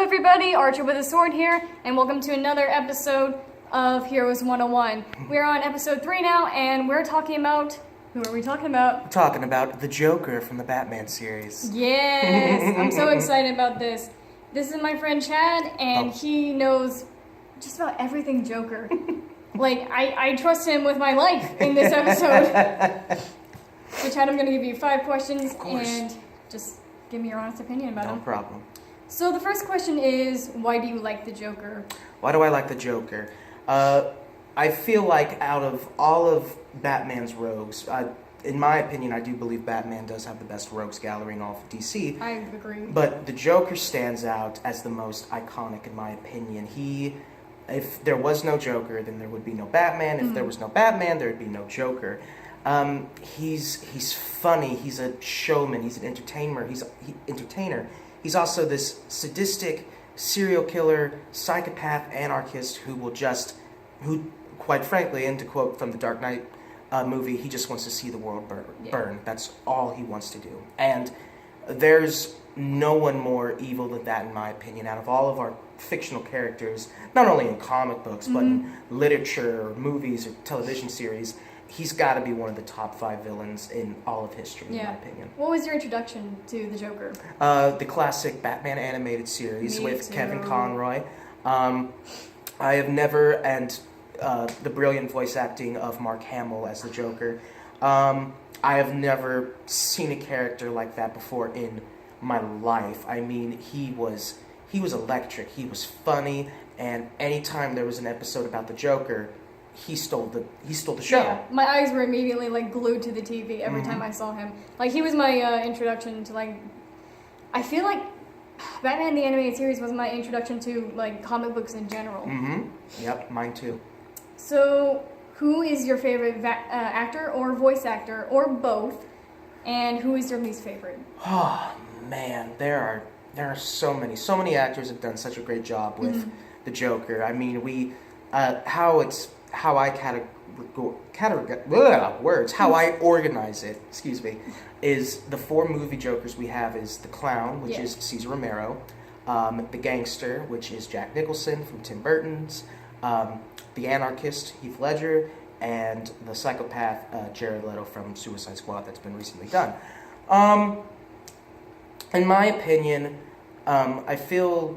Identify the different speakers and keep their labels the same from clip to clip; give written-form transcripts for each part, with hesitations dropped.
Speaker 1: everybody, Archer with a Sword here, and welcome to another episode of Heroes 101. We're on episode 3 now, and we're talking about... Who are we talking about?
Speaker 2: We're talking about the Joker from the Batman series.
Speaker 1: Yes! I'm so excited about this. This is my friend Chad, and he knows just about everything Joker. Like, I trust him with my life in this episode. So Chad, I'm going to give you 5 questions, and just give me your honest opinion about them.
Speaker 2: No problem.
Speaker 1: So the first question is, why do you like the Joker?
Speaker 2: Why do I like the Joker? I feel like out of all of Batman's rogues, in my opinion, I do believe Batman does have the best rogues gallery in all of DC.
Speaker 1: I agree.
Speaker 2: But the Joker stands out as the most iconic in my opinion. If there was no Joker, then there would be no Batman. If there was no Batman, there would be no Joker. He's funny. He's a showman. He's an entertainer. He's also this sadistic serial killer, psychopath, anarchist who, quite frankly, and to quote from the Dark Knight movie, he just wants to see the world burn. That's all he wants to do. And there's no one more evil than that, in my opinion, out of all of our fictional characters, not only in comic books, but in literature, or movies, or television series. He's got to be one of the top 5 villains in all of history, in my opinion.
Speaker 1: What was your introduction to the Joker?
Speaker 2: The classic Batman animated series with Kevin Conroy. I have never, and the brilliant voice acting of Mark Hamill as the Joker. I have never seen a character like that before in my life. I mean, he was electric. He was funny, and anytime there was an episode about the Joker, he stole the show.
Speaker 1: Yeah, my eyes were immediately glued to the TV every time I saw him. He was my introduction to I feel like Batman the Animated Series was my introduction to comic books in general.
Speaker 2: Yep, mine too.
Speaker 1: So, who is your favorite actor or voice actor or both, and who is your least favorite?
Speaker 2: Oh man, there are so many actors have done such a great job with the Joker. I mean, how I organize it, is the 4 movie Jokers we have is the Clown, which is Cesar Romero, the Gangster, which is Jack Nicholson from Tim Burton's, the Anarchist, Heath Ledger, and the Psychopath, Jared Leto from Suicide Squad that's been recently done. In my opinion, I feel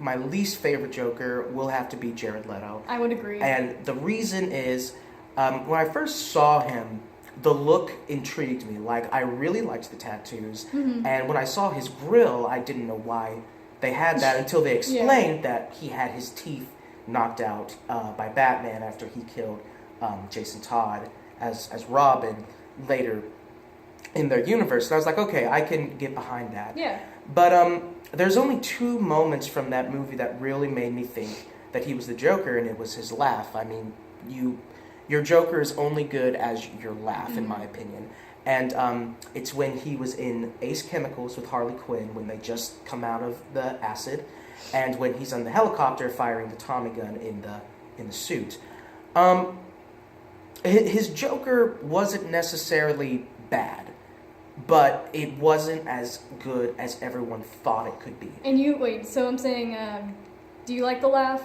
Speaker 2: my least favorite Joker will have to be Jared Leto.
Speaker 1: I would agree.
Speaker 2: And the reason is, when I first saw him, the look intrigued me. I really liked the tattoos. And when I saw his grill, I didn't know why they had that until they explained that he had his teeth knocked out by Batman after he killed Jason Todd as Robin later in their universe. And I was like, okay, I can get behind that.
Speaker 1: Yeah.
Speaker 2: But there's only 2 moments from that movie that really made me think that he was the Joker, and it was his laugh. I mean, your Joker is only good as your laugh, in my opinion. And it's when he was in Ace Chemicals with Harley Quinn, when they just come out of the acid, and when he's on the helicopter firing the Tommy gun in the suit. His Joker wasn't necessarily bad, but it wasn't as good as everyone thought it could be.
Speaker 1: And so I'm saying, do you like the laugh?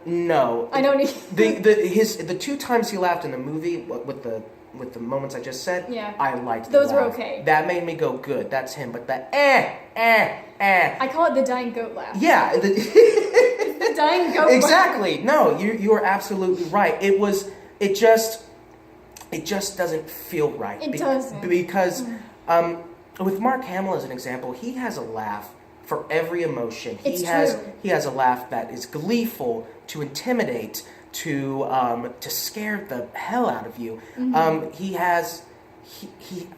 Speaker 2: No.
Speaker 1: I don't need...
Speaker 2: The 2 times he laughed in the movie, with the moments I just said, I liked
Speaker 1: those
Speaker 2: the
Speaker 1: were
Speaker 2: laugh.
Speaker 1: Okay.
Speaker 2: That made me go, good, that's him. But the
Speaker 1: I call it the dying goat laugh.
Speaker 2: Yeah.
Speaker 1: The dying goat
Speaker 2: exactly.
Speaker 1: laugh.
Speaker 2: No, you are absolutely right. It just doesn't feel right.
Speaker 1: It doesn't.
Speaker 2: Because with Mark Hamill as an example, he has a laugh for every emotion. He has a laugh that is gleeful, to intimidate, to scare the hell out of you.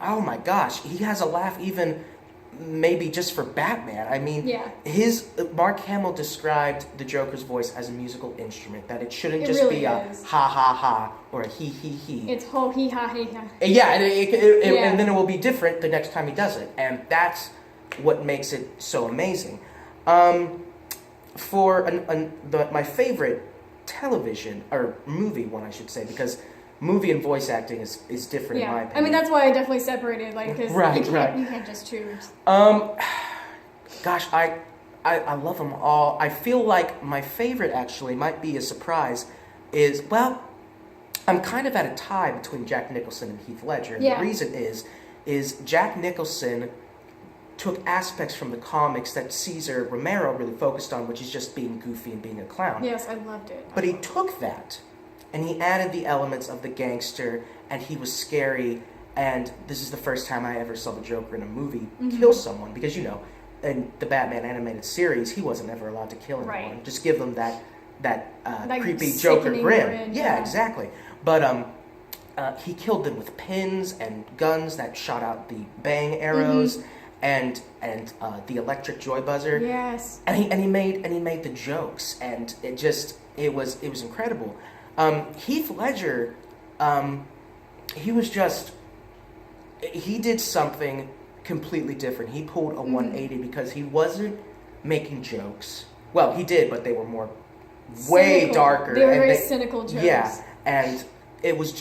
Speaker 2: Oh my gosh, he has a laugh even maybe just for Batman. I mean, Mark Hamill described the Joker's voice as a musical instrument, that it shouldn't just
Speaker 1: really
Speaker 2: be a ha ha ha or a he.
Speaker 1: It's ho he ha he ha.
Speaker 2: Yeah, and then it will be different the next time he does it, and that's what makes it so amazing. For my favorite television or movie one, I should say, because movie and voice acting is different in my opinion.
Speaker 1: I mean, that's why I definitely separated, because you can't just choose.
Speaker 2: Gosh, I love them all. I feel like my favorite actually might be a surprise. Well, I'm kind of at a tie between Jack Nicholson and Heath Ledger. And
Speaker 1: Yeah.
Speaker 2: the reason is Jack Nicholson took aspects from the comics that Cesar Romero really focused on, which is just being goofy and being a clown.
Speaker 1: Yes, I loved it.
Speaker 2: But he took that and he added the elements of the gangster, and he was scary. And this is the first time I ever saw the Joker in a movie kill someone, because in the Batman animated series, he wasn't ever allowed to kill anyone.
Speaker 1: Right.
Speaker 2: Just give them that creepy Joker
Speaker 1: sickening
Speaker 2: grin.
Speaker 1: grin,
Speaker 2: Yeah,
Speaker 1: yeah.
Speaker 2: exactly. But he killed them with pins and guns that shot out the bang arrows and the electric joy buzzer.
Speaker 1: Yes.
Speaker 2: And he made the jokes, and it was incredible. Heath Ledger, he did something completely different. He pulled a 180 because he wasn't making jokes. Well, he did, but they were way
Speaker 1: Cynical.
Speaker 2: darker.
Speaker 1: They were
Speaker 2: and
Speaker 1: very cynical jokes.
Speaker 2: Yeah, and it was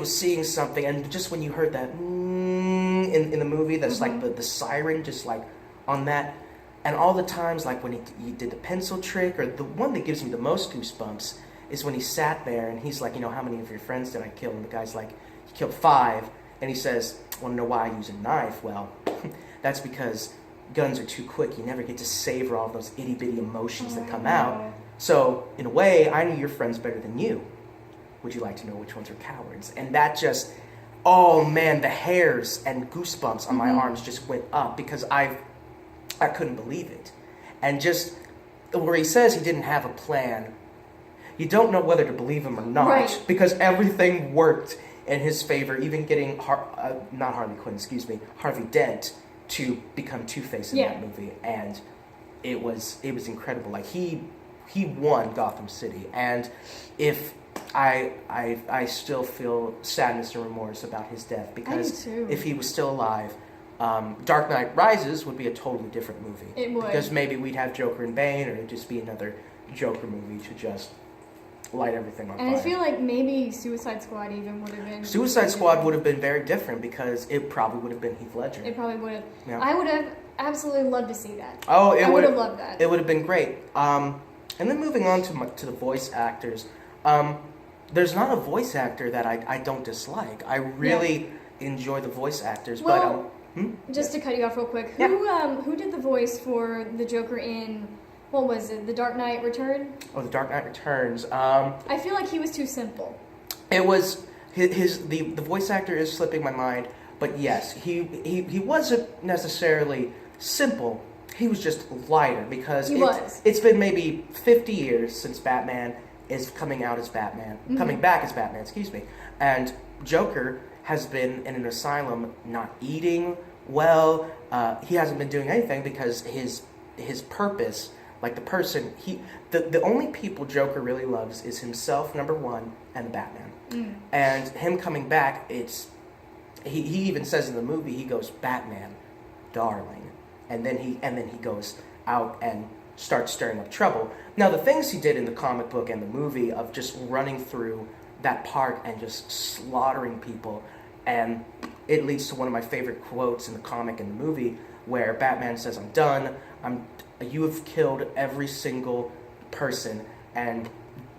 Speaker 2: seeing something, and just when you heard that in the movie, that's like the siren, just like on that, and all the times like when he did the pencil trick, or the one that gives me the most goosebumps is when he sat there and he's like, how many of your friends did I kill? And the guy's like, he killed 5, and he says, want to know why I use a knife? Well, that's because guns are too quick. You never get to savor all those itty bitty emotions that come out. So in a way, I knew your friends better than you. Would you like to know which ones are cowards? And that just, oh man, the hairs and goosebumps on my arms just went up, because I couldn't believe it. And just where he says he didn't have a plan, you don't know whether to believe him or not,
Speaker 1: Right.
Speaker 2: because everything worked in his favor, even getting Harvey Dent to become Two-Face in that movie. And it was incredible. Like he won Gotham City, and if I still feel sadness and remorse about his death, because if he was still alive, Dark Knight Rises would be a totally different movie.
Speaker 1: It would.
Speaker 2: Because maybe we'd have Joker and Bane, or it'd just be another Joker movie to just light everything on fire.
Speaker 1: And I feel like maybe Suicide Squad even would have been...
Speaker 2: Suicide Squad would have been very different, because it probably would have been Heath Ledger.
Speaker 1: It probably would have.
Speaker 2: Yeah.
Speaker 1: I would have absolutely loved to see that.
Speaker 2: Oh,
Speaker 1: I would have loved that.
Speaker 2: It would have been great. And then moving on to the voice actors, there's not a voice actor that I don't dislike. I really enjoy the voice actors.
Speaker 1: Well,
Speaker 2: but
Speaker 1: just to cut you off real quick, who did the voice for the Joker in, what was it, The Dark Knight Return?
Speaker 2: Oh, The Dark Knight Returns.
Speaker 1: I feel like he was too simple.
Speaker 2: It was the voice actor is slipping my mind, but yes, he wasn't necessarily simple. He was just lighter, because it's been maybe 50 years since Batman is coming back as Batman, excuse me. And Joker has been in an asylum, not eating well. He hasn't been doing anything, because his purpose, like the person, the only people Joker really loves is himself, number one, and Batman. And him coming back, he even says in the movie, he goes, Batman, darling. And then he goes out and starts stirring up trouble. Now, the things he did in the comic book and the movie of just running through that park and just slaughtering people, and it leads to one of my favorite quotes in the comic and the movie, where Batman says, I'm done, you have killed every single person, and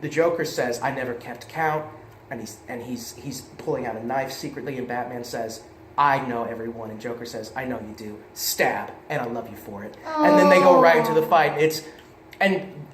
Speaker 2: the Joker says, I never kept count, and he's pulling out a knife secretly, and Batman says, I know everyone, and Joker says, I know you do. Stab, and I love you for it. And then they go right into the fight. And